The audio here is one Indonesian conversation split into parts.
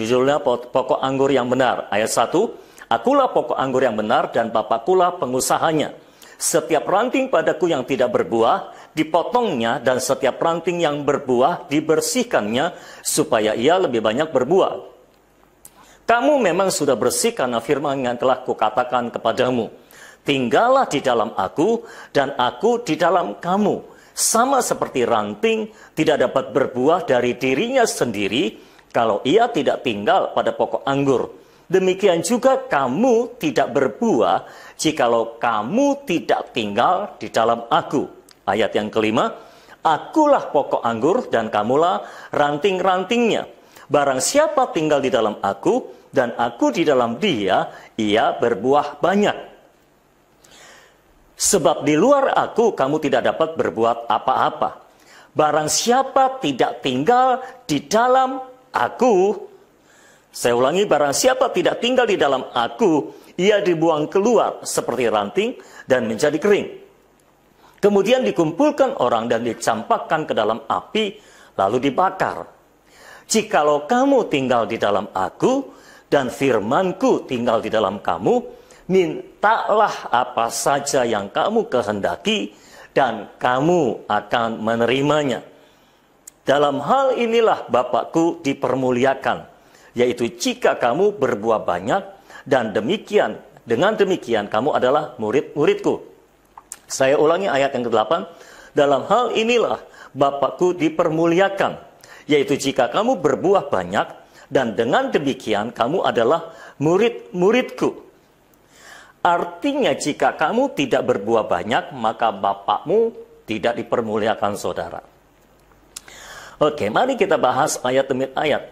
Judulnya pokok anggur yang benar. Ayat 1, akulah pokok anggur yang benar dan Bapakulah pengusahanya. Setiap ranting padaku yang tidak berbuah, dipotongnya, dan setiap ranting yang berbuah, dibersihkannya, supaya ia lebih banyak berbuah. Kamu memang sudah bersih karena firman yang telah kukatakan kepadamu. Tinggallah di dalam aku, dan aku di dalam kamu. Sama seperti ranting tidak dapat berbuah dari dirinya sendiri, kalau ia tidak tinggal pada pokok anggur. Demikian juga kamu tidak berbuah jikalau kamu tidak tinggal di dalam aku. Ayat yang kelima, akulah pokok anggur dan kamulah ranting-rantingnya. Barang siapa tinggal di dalam aku dan aku di dalam dia, ia berbuah banyak. Sebab di luar aku kamu tidak dapat berbuat apa-apa. Barang siapa tidak tinggal di dalam aku, saya ulangi, barang siapa tidak tinggal di dalam aku, ia dibuang keluar seperti ranting dan menjadi kering. Kemudian dikumpulkan orang dan dicampakkan ke dalam api, lalu dibakar. Jikalau kamu tinggal di dalam aku, dan firmanku tinggal di dalam kamu, mintalah apa saja yang kamu kehendaki, dan kamu akan menerimanya. Dalam hal inilah Bapakku dipermuliakan, yaitu jika kamu berbuah banyak, dan dengan demikian kamu adalah murid-muridku. Saya ulangi ayat yang ke-8. Dalam hal inilah Bapakku dipermuliakan, yaitu jika kamu berbuah banyak, dan dengan demikian kamu adalah murid-muridku. Artinya jika kamu tidak berbuah banyak, maka Bapakmu tidak dipermuliakan, saudara. Oke, mari kita bahas ayat demi ayat.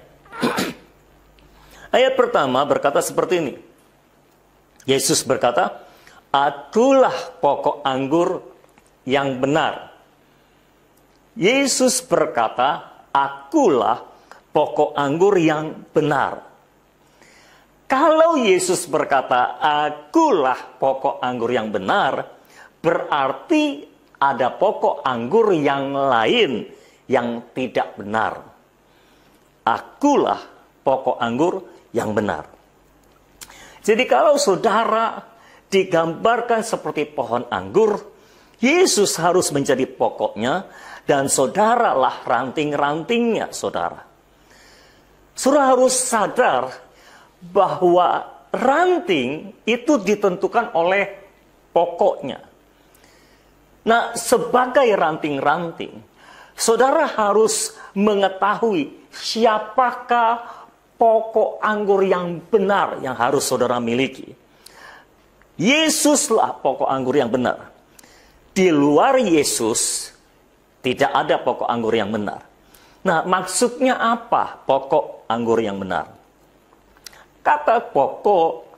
Ayat pertama berkata seperti ini. Yesus berkata, akulah pokok anggur yang benar. Yesus berkata, akulah pokok anggur yang benar. Kalau Yesus berkata, akulah pokok anggur yang benar, berarti ada pokok anggur yang lain yang tidak benar. Akulah pokok anggur yang benar. Jadi kalau saudara digambarkan seperti pohon anggur, Yesus harus menjadi pokoknya, dan saudaralah ranting-rantingnya, saudara. Saudara harus sadar bahwa ranting itu ditentukan oleh pokoknya. Nah, sebagai ranting-ranting, saudara harus mengetahui siapakah pokok anggur yang benar yang harus saudara miliki. Yesuslah pokok anggur yang benar. Di luar Yesus, tidak ada pokok anggur yang benar. Nah, maksudnya apa pokok anggur yang benar? Kata pokok,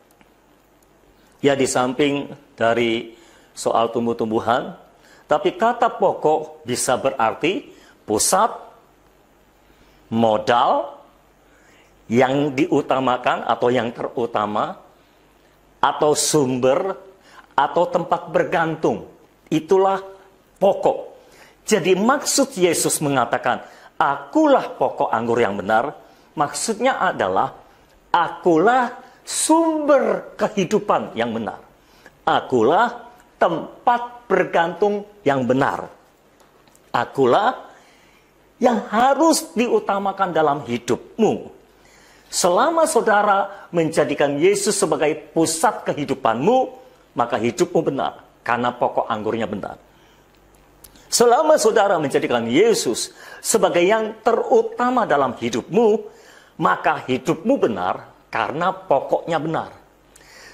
ya di samping dari soal tumbuh-tumbuhan, tapi kata pokok bisa berarti pusat, modal, yang diutamakan atau yang terutama, atau sumber, atau tempat bergantung. Itulah pokok. Jadi maksud Yesus mengatakan, akulah pokok anggur yang benar, maksudnya adalah, akulah sumber kehidupan yang benar. Akulah tempat bergantung yang benar. Akulah yang harus diutamakan dalam hidupmu. Selama saudara menjadikan Yesus sebagai pusat kehidupanmu, maka hidupmu benar, karena pokok anggurnya benar. Selama saudara menjadikan Yesus sebagai yang terutama dalam hidupmu, maka hidupmu benar, karena pokoknya benar.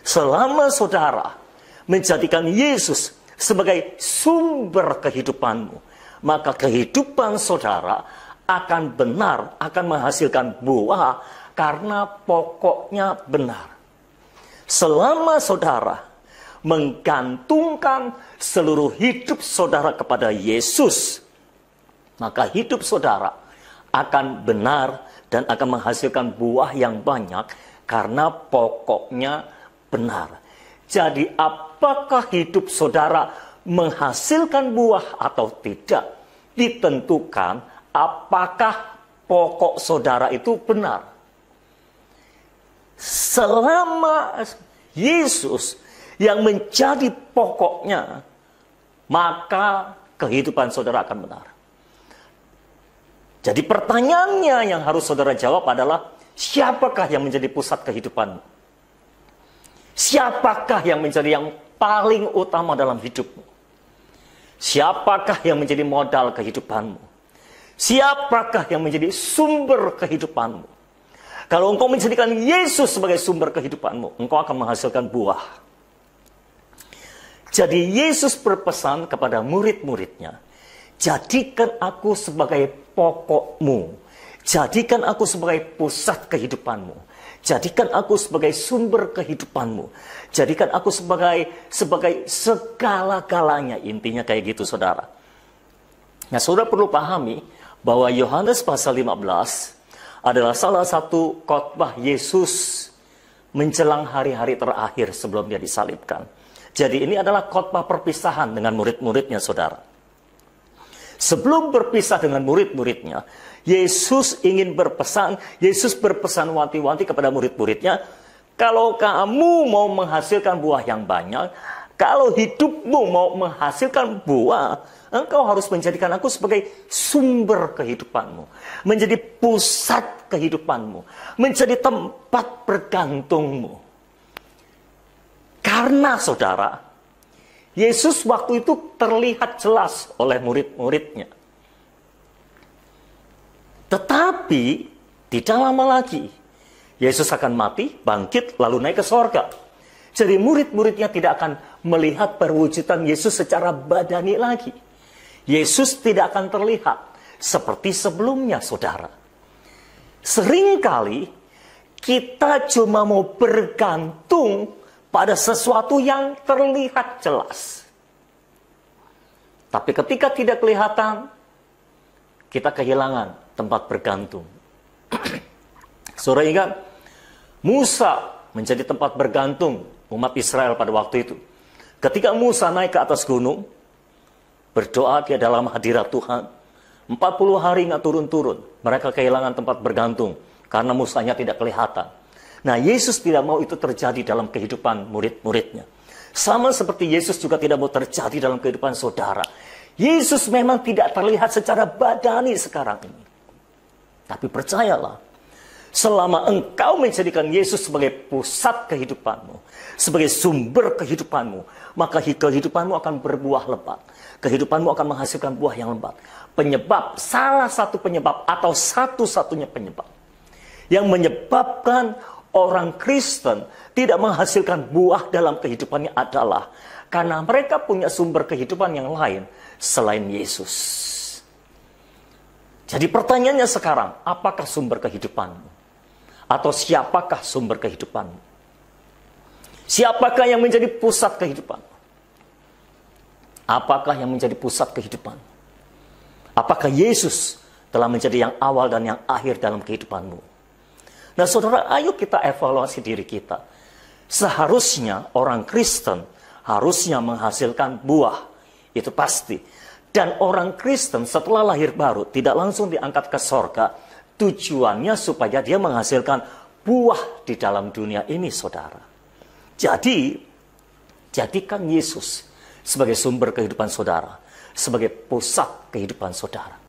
Selama saudara menjadikan Yesus sebagai sumber kehidupanmu, maka kehidupan saudara akan benar, akan menghasilkan buah, karena pokoknya benar. Selama saudara menggantungkan seluruh hidup saudara kepada Yesus, maka hidup saudara akan benar dan akan menghasilkan buah yang banyak, karena pokoknya benar. Jadi apakah hidup saudara menghasilkan buah atau tidak, ditentukan apakah pokok saudara itu benar. Selama Yesus yang menjadi pokoknya, maka kehidupan saudara akan benar. Jadi pertanyaannya yang harus saudara jawab adalah, siapakah yang menjadi pusat kehidupanmu? Siapakah yang menjadi yang paling utama dalam hidupmu? Siapakah yang menjadi modal kehidupanmu? Siapakah yang menjadi sumber kehidupanmu? Kalau engkau menjadikan Yesus sebagai sumber kehidupanmu, engkau akan menghasilkan buah. Jadi Yesus berpesan kepada murid-muridnya, jadikan aku sebagai pokokmu. Jadikan aku sebagai pusat kehidupanmu. Jadikan aku sebagai sumber kehidupanmu. Jadikan aku sebagai segala-galanya. Intinya kayak gitu, saudara. Nah, saudara perlu pahami bahwa Yohanes pasal 15 adalah salah satu khotbah Yesus menjelang hari-hari terakhir sebelum dia disalibkan. Jadi ini adalah khotbah perpisahan dengan murid-muridnya, saudara. Sebelum berpisah dengan murid-muridnya, Yesus ingin berpesan, Yesus berpesan wanti-wanti kepada murid-muridnya, kalau kamu mau menghasilkan buah yang banyak, kalau hidupmu mau menghasilkan buah, engkau harus menjadikan aku sebagai sumber kehidupanmu, menjadi pusat kehidupanmu, menjadi tempat bergantungmu. Karena saudara, Yesus waktu itu terlihat jelas oleh murid-muridnya. Tetapi tidak lama lagi Yesus akan mati, bangkit, lalu naik ke sorga. Jadi murid-muridnya tidak akan melihat perwujudan Yesus secara badani lagi. Yesus tidak akan terlihat seperti sebelumnya, saudara. Seringkali kita cuma mau bergantung pada sesuatu yang terlihat jelas. Tapi ketika tidak kelihatan, kita kehilangan tempat bergantung. Saudara ingat, Musa menjadi tempat bergantung umat Israel pada waktu itu. Ketika Musa naik ke atas gunung, berdoa dia dalam hadirat Tuhan, 40 hari nggak turun-turun. Mereka kehilangan tempat bergantung karena Musanya tidak kelihatan. Nah, Yesus tidak mau itu terjadi dalam kehidupan murid-muridnya. Sama seperti Yesus juga tidak mau terjadi dalam kehidupan saudara. Yesus memang tidak terlihat secara badani sekarang ini. Tapi percayalah, selama engkau menjadikan Yesus sebagai pusat kehidupanmu, sebagai sumber kehidupanmu, maka kehidupanmu akan berbuah lebat. Kehidupanmu akan menghasilkan buah yang lebat. Penyebab, salah satu penyebab atau satu-satunya penyebab yang menyebabkan orang Kristen tidak menghasilkan buah dalam kehidupannya adalah karena mereka punya sumber kehidupan yang lain selain Yesus. Jadi pertanyaannya sekarang, apakah sumber kehidupanmu? Atau siapakah sumber kehidupanmu? Siapakah yang menjadi pusat kehidupan? Apakah yang menjadi pusat kehidupan? Apakah Yesus telah menjadi yang awal dan yang akhir dalam kehidupanmu? Nah, saudara, ayo kita evaluasi diri kita. Seharusnya orang Kristen harusnya menghasilkan buah. Itu pasti. Dan orang Kristen setelah lahir baru tidak langsung diangkat ke sorga. Tujuannya supaya dia menghasilkan buah di dalam dunia ini, saudara. Jadi, jadikan Yesus sebagai sumber kehidupan saudara, sebagai pusat kehidupan saudara.